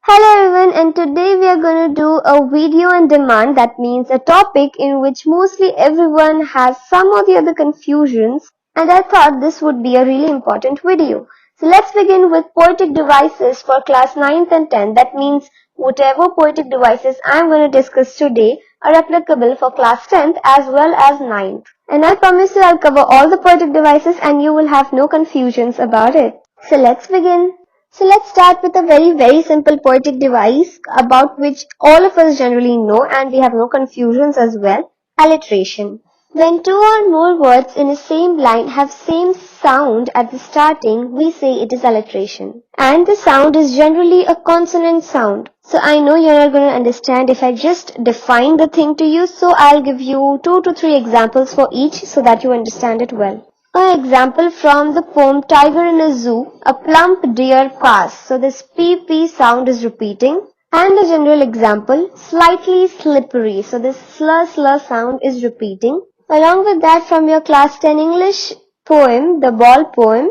Hello everyone, and today we are going to do a video on demand. That means a topic in which mostly everyone has some or the other confusions, and I thought this would be a really important video. So let's begin with poetic devices for class 9th and 10th. That means whatever poetic devices I'm going to discuss today are applicable for class 10th as well as 9th. And I promise you I'll cover all the poetic devices and you will have no confusions about it. So let's begin. So let's start with a very simple poetic device about which all of us generally know and we have no confusions as well. Alliteration. When two or more words in a same line have same sound at the starting, we say it is alliteration. And the sound is generally a consonant sound. So I know you're not going to understand if I just define the thing to you, so I'll give you 2 to 3 examples for each so that you understand it well. An example from the poem Tiger in a Zoo, a plump deer passed. So this PP sound is repeating. And a general example, slightly slippery. So this slur sound is repeating. Along with that, from your class 10 English poem, the ball poem,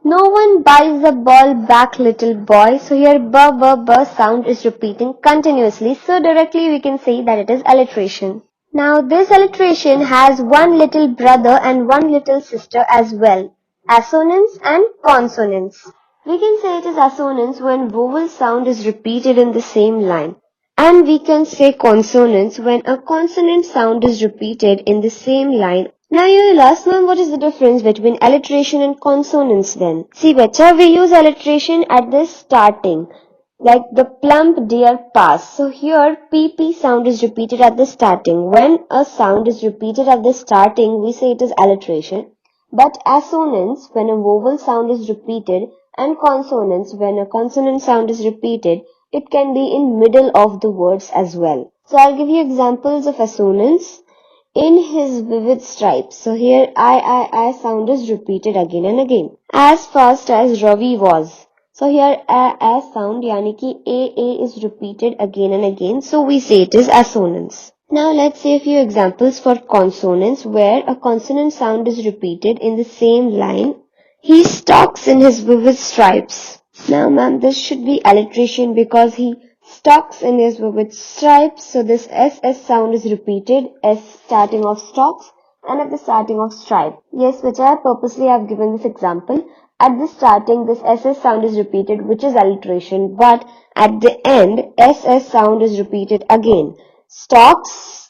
no one buys the ball back, little boy. So here b sound is repeating continuously. So directly we can say that it is alliteration. Now this alliteration has one little brother and one little sister as well, assonance and consonance. We can say it is assonance when vowel sound is repeated in the same line. And we can say consonance when a consonant sound is repeated in the same line. Now you will ask, ma'am, what is the difference between alliteration and consonance then? See, bacha, we use alliteration at the starting, like the plump deer passed. So here PP sound is repeated at the starting. When a sound is repeated at the starting, we say it is alliteration. But assonance, when a vowel sound is repeated, and consonance, when a consonant sound is repeated, it can be in middle of the words as well. So I'll give you examples of assonance. In his vivid stripes. So here I sound is repeated again and again. As fast as Ravi was. So here a sound yani ki a is repeated again and again. So we say it is assonance. Now let's see a few examples for consonants where a consonant sound is repeated in the same line. He stalks in his vivid stripes. Now ma'am, this should be alliteration because he stalks in his vivid stripes. So this SS sound is repeated, S starting of stalks and at the starting of stripe. Yes, which I purposely have given this example. At the starting, this SS sound is repeated, which is alliteration. But at the end, SS sound is repeated again. Stalks,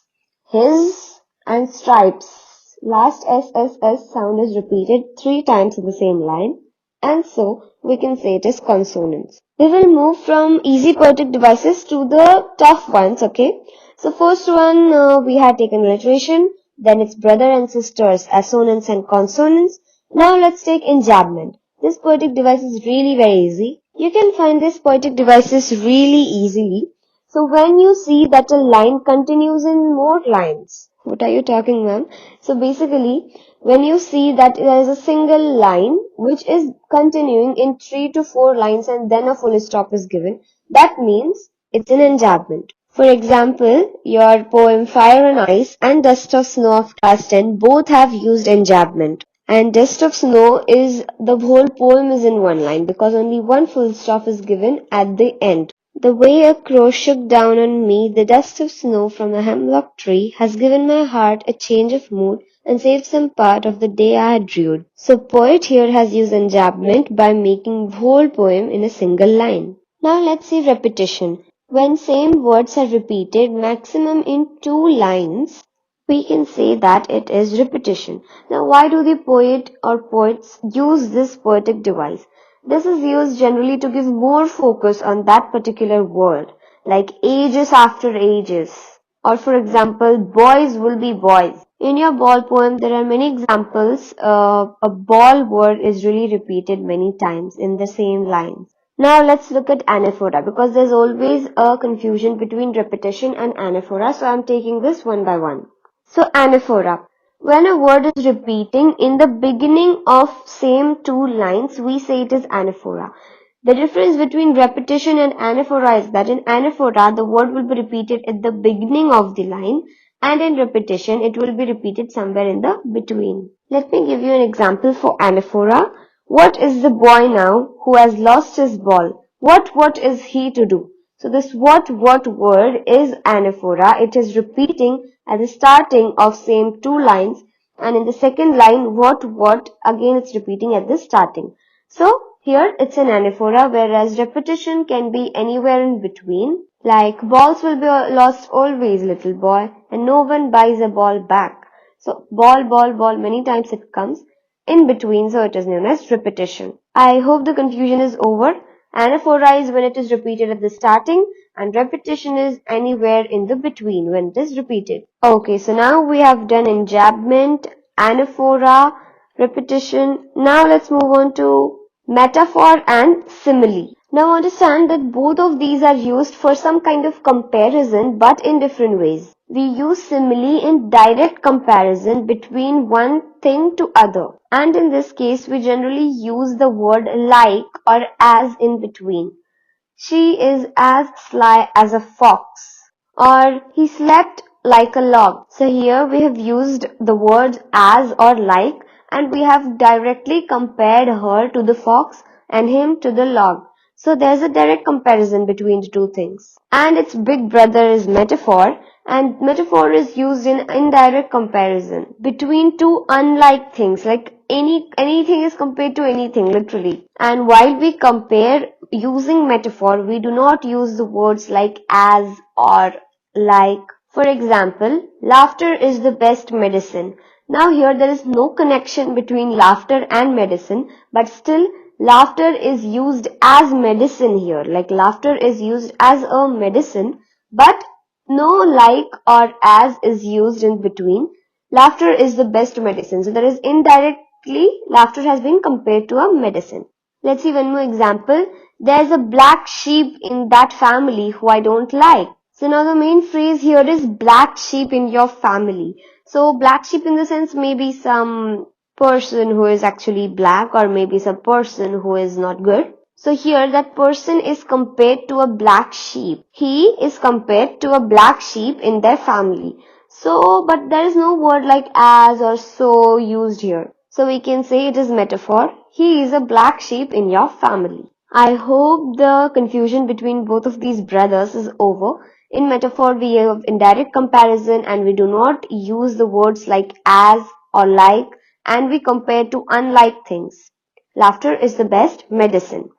his and stripes. Last SSS sound is repeated 3 times in the same line. And so, we can say it is consonants. We will move from easy poetic devices to the tough ones, okay? So first one, we had taken alliteration, then it's brother and sisters, assonance and consonants. Now let's take enjambment. This poetic device is really very easy. You can find this poetic devices really easily. So when you see that a line continues in more lines, what are you talking, ma'am? So basically, when you see that there is a single line which is continuing in 3 to 4 lines and then a full stop is given, that means it's an enjambment. For example, your poem Fire and Ice and Dust of Snow of class 10 both have used enjambment. And Dust of Snow is, the whole poem is in one line because only one full stop is given at the end. The way a crow shook down on me, the dust of snow from the hemlock tree, has given my heart a change of mood and saved some part of the day I had rued. So poet here has used enjambment by making whole poem in a single line. Now let's see repetition. When same words are repeated maximum in 2 lines, we can say that it is repetition. Now why do the poet or poets use this poetic device? This is used generally to give more focus on that particular word, like ages after ages. Or for example, boys will be boys. In your ball poem, there are many examples. A ball word is really repeated many times in the same lines. Now let's look at anaphora because there's always a confusion between repetition and anaphora. So I'm taking this one by one. So anaphora. When a word is repeating in the beginning of same 2 lines, we say it is anaphora. The difference between repetition and anaphora is that in anaphora, the word will be repeated at the beginning of the line, and in repetition, it will be repeated somewhere in the between. Let me give you an example for anaphora. What is the boy now who has lost his ball? What is he to do? So this what word is anaphora. It is repeating at the starting of same two lines, and in the second line what again it's repeating at the starting. So here it's an anaphora, whereas repetition can be anywhere in between. Like balls will be lost always, little boy, and no one buys a ball back. So ball, ball, ball, many times it comes in between, so it is known as repetition. I hope the confusion is over. Anaphora is when it is repeated at the starting, and repetition is anywhere in the between when it is repeated. Okay, so now we have done enjambment, anaphora, repetition. Now let's move on to metaphor and simile. Now understand that both of these are used for some kind of comparison, but in different ways. We use simile in direct comparison between one thing to other. And in this case, we generally use the word like or as in between. She is as sly as a fox, or he slept like a log. So here we have used the words as or like, and we have directly compared her to the fox and him to the log. So there's a direct comparison between the two things. And its big brother is metaphor, and metaphor is used in indirect comparison between two unlike things, like anything is compared to anything, literally. And while we compare using metaphor, we do not use the words like as or like. For example, laughter is the best medicine. Now here there is no connection between laughter and medicine, but still laughter is used as medicine here. Like laughter is used as a medicine, but no like or as is used in between. Laughter is the best medicine. So there is indirectly laughter has been compared to a medicine. Let's see one more example. There's a black sheep in that family who I don't like. So now the main phrase here is black sheep in your family. So black sheep in the sense maybe some person who is actually black, or maybe some person who is not good. So here that person is compared to a black sheep. He is compared to a black sheep in their family. So, but there is no word like as or so used here. So we can say it is metaphor. He is a black sheep in your family. I hope the confusion between both of these brothers is over. In metaphor, we have indirect comparison and we do not use the words like as or like, and we compare to unlike things. Laughter is the best medicine.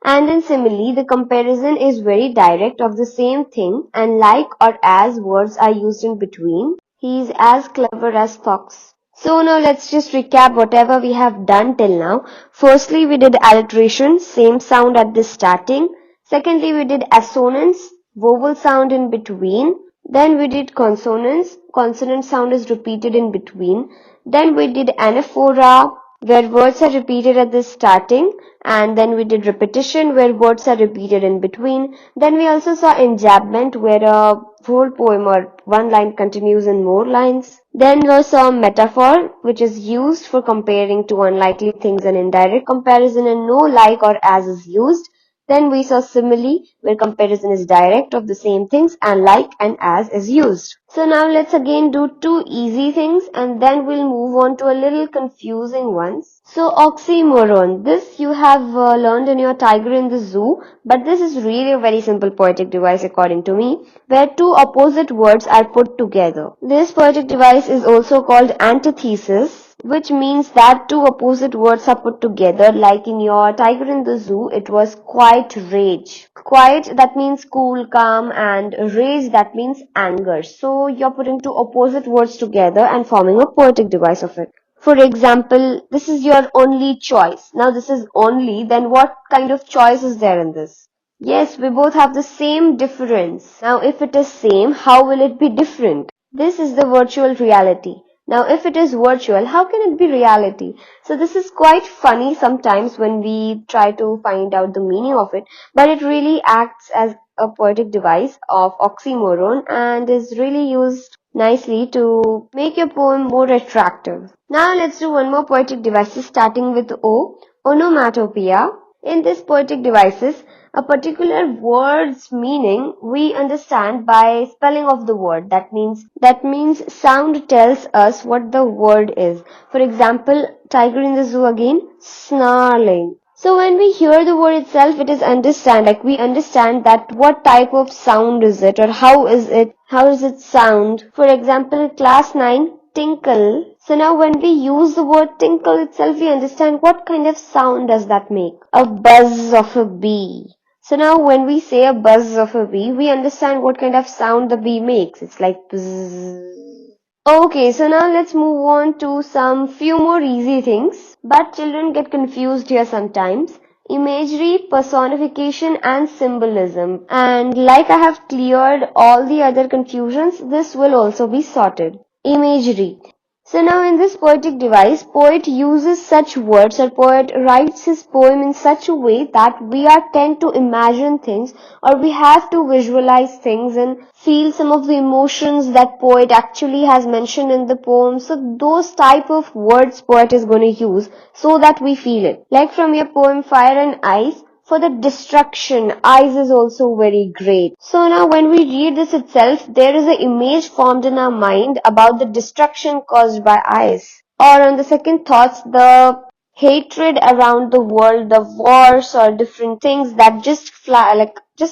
And in simile, the comparison is very direct of the same thing, and like or as words are used in between. He is as clever as fox. So now let's just recap whatever we have done till now. Firstly, we did alliteration, same sound at the starting. Secondly, we did assonance, vowel sound in between. Then we did consonance, consonant sound is repeated in between. Then we did anaphora, where words are repeated at the starting, and then we did repetition where words are repeated in between. Then we also saw enjambment where a whole poem or one line continues in more lines. Then we saw metaphor, which is used for comparing two unlikely things, and indirect comparison, and no like or as is used. Then we saw simile, where comparison is direct of the same things and like and as is used. So now let's again do two easy things and then we'll move on to a little confusing ones. So oxymoron, this you have learned in your Tiger in the Zoo, but this is really a very simple poetic device according to me, where two opposite words are put together. This poetic device is also called antithesis, which means that two opposite words are put together. Like in your Tiger in the Zoo, it was quiet rage. Quiet, that means cool, calm, and rage, that means anger. So you're putting two opposite words together and forming a poetic device of it. For example, this is your only choice. Now this is only, then what kind of choice is there in this? Yes, we both have the same difference. Now if it is same, how will it be different? This is the virtual reality. Now if it is virtual, how can it be reality? So this is quite funny sometimes when we try to find out the meaning of it, but it really acts as a poetic device of oxymoron and is really used nicely to make your poem more attractive. Now let's do one more poetic devices starting with O, onomatopoeia. In this poetic devices, a particular word's meaning we understand by spelling of the word. That means sound tells us what the word is. For example, Tiger in the Zoo again, snarling. So when we hear the word itself, it is understand, like we understand that what type of sound is it, or how does it sound. For example, class 9, tinkle. So now when we use the word tinkle itself, we understand what kind of sound does that make. A buzz of a bee. So now when we say a buzz of a bee, we understand what kind of sound the bee makes. It's like buzz. Okay, so now let's move on to some few more easy things. But children get confused here sometimes. Imagery, personification and symbolism. And like I have cleared all the other confusions, this will also be sorted. Imagery. So now in this poetic device, poet uses such words, or poet writes his poem in such a way that we are tend to imagine things, or we have to visualize things and feel some of the emotions that poet actually has mentioned in the poem. So those type of words poet is going to use so that we feel it. Like from your poem Fire and Ice, for the destruction, ice is also very great. So now when we read this itself, there is an image formed in our mind about the destruction caused by ice. Or on the second thoughts, the hatred around the world, the wars or different things that just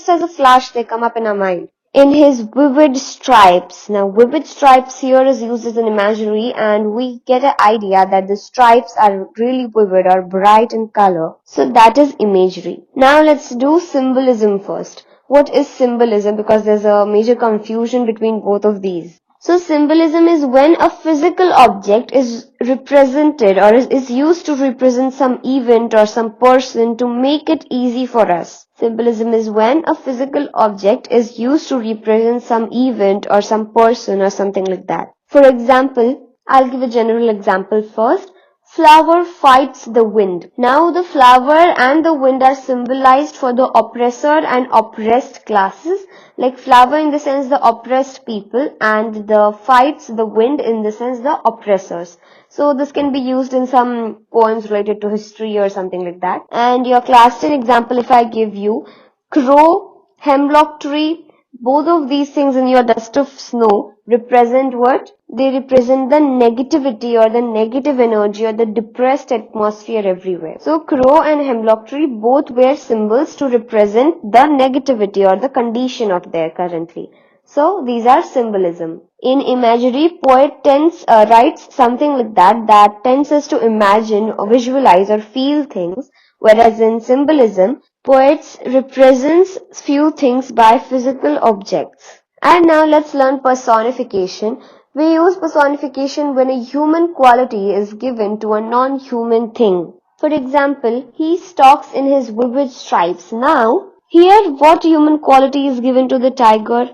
as a flash they come up in our mind. In his vivid stripes. Now, vivid stripes here is used as an imagery, and we get an idea that the stripes are really vivid or bright in color. So that is imagery. Now let's do symbolism first. What is symbolism? Because there's a major confusion between both of these. So symbolism is when a physical object is represented or is used to represent some event or some person to make it easy for us. Symbolism is when a physical object is used to represent some event or some person or something like that. For example, I'll give a general example first. Flower fights the wind. Now the flower and the wind are symbolized for the oppressor and oppressed classes, like flower in the sense the oppressed people and the fights the wind in the sense the oppressors. So this can be used in some poems related to history or something like that. And your class 10 example, if I give you crow, hemlock tree, both of these things in your dust of snow represent what? They represent the negativity or the negative energy or the depressed atmosphere everywhere. So crow and hemlock tree both were symbols to represent the negativity or the condition of there currently. So these are symbolism. In imagery, poet writes something like that tends us to imagine or visualize or feel things, whereas in symbolism, poets represents few things by physical objects. And now let's learn personification. We use personification when a human quality is given to a non-human thing. For example, he stalks in his vivid stripes. Now, here what human quality is given to the tiger?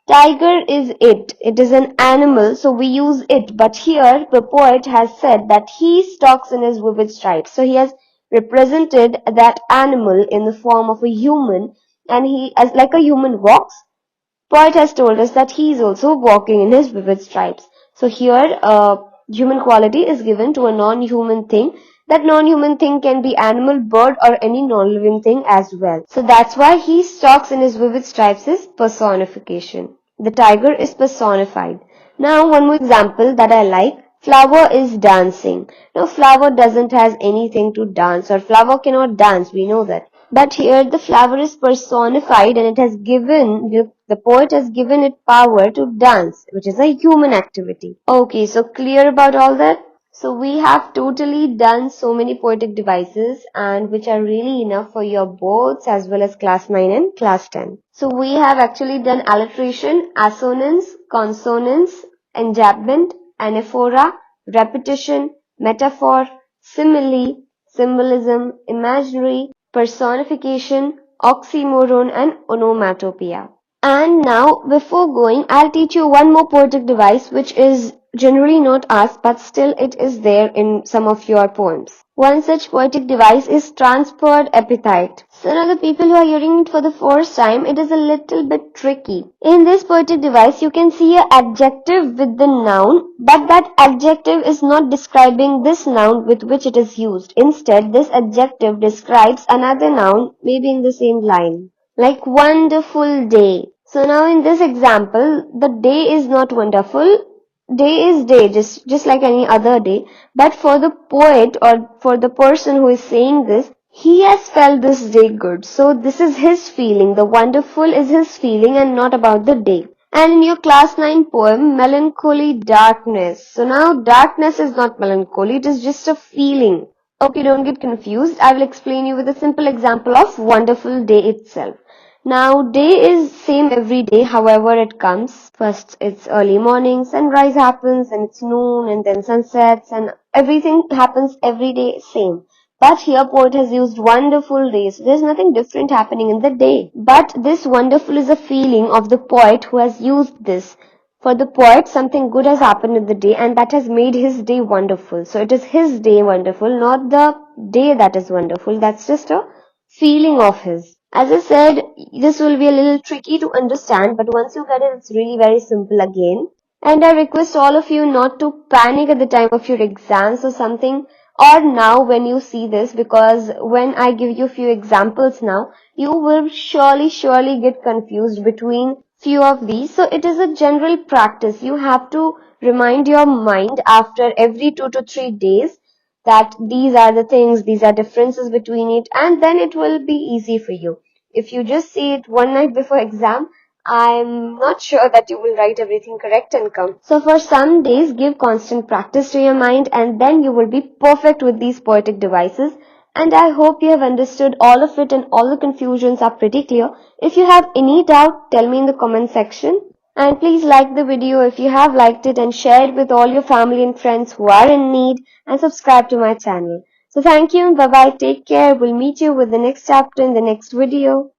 Tiger is it. It is an animal, so we use it. But here, the poet has said that he stalks in his vivid stripes. So he has represented that animal in the form of a human, and he, as like a human walks, poet has told us that he is also walking in his vivid stripes. So here, human quality is given to a non-human thing. That non-human thing can be animal, bird, or any non-living thing as well. So that's why he stalks in his vivid stripes is personification. The tiger is personified. Now, one more example that I like. Flower is dancing. Now, flower doesn't has anything to dance, or flower cannot dance. We know that. But here the flower is personified, and it has given, the poet has given it power to dance, which is a human activity. Okay, so clear about all that? So we have totally done so many poetic devices, and which are really enough for your boards as well as class 9 and class 10. So we have actually done alliteration, assonance, consonance, enjambment, anaphora, repetition, metaphor, simile, symbolism, imagery, personification, oxymoron and onomatopoeia. And now, before going, I'll teach you one more poetic device which is generally not asked, but still it is there in some of your poems. One such poetic device is transferred epithet. So now the people who are hearing it for the first time, it is a little bit tricky. In this poetic device, you can see an adjective with the noun, but that adjective is not describing this noun with which it is used. Instead, this adjective describes another noun, maybe in the same line. Like wonderful day. So now in this example, the day is not wonderful. Day is day, just like any other day. But for the poet or for the person who is saying this, He has felt this day good. So this is his feeling. The wonderful is his feeling and not about the day. And in your class 9 poem, melancholy darkness. So now darkness is not melancholy, it is just a feeling. Okay, don't get confused. I will explain you with a simple example of wonderful day itself. Now, day is same every day, however it comes. First, it's early morning, sunrise happens, and it's noon, and then sunsets, and everything happens every day same. But here poet has used wonderful days. There's nothing different happening in the day. But this wonderful is a feeling of the poet who has used this. For the poet, something good has happened in the day and that has made his day wonderful. So it is his day wonderful, not the day that is wonderful. That's just a feeling of his. As I said, this will be a little tricky to understand, but once you get it, it's really very simple again. And I request all of you not to panic at the time of your exams or something, or now when you see this, because when I give you few examples now, you will surely get confused between few of these. So it is a general practice. You have to remind your mind after every 2 to 3 days that these are the things, these are differences between it, and then it will be easy for you. If you just see it one night before exam, I'm not sure that you will write everything correct and come. So for some days, give constant practice to your mind and then you will be perfect with these poetic devices. And I hope you have understood all of it and all the confusions are pretty clear. If you have any doubt, tell me in the comment section. And please like the video if you have liked it and share it with all your family and friends who are in need and subscribe to my channel. So thank you and bye bye. Take care. We'll meet you with the next chapter in the next video.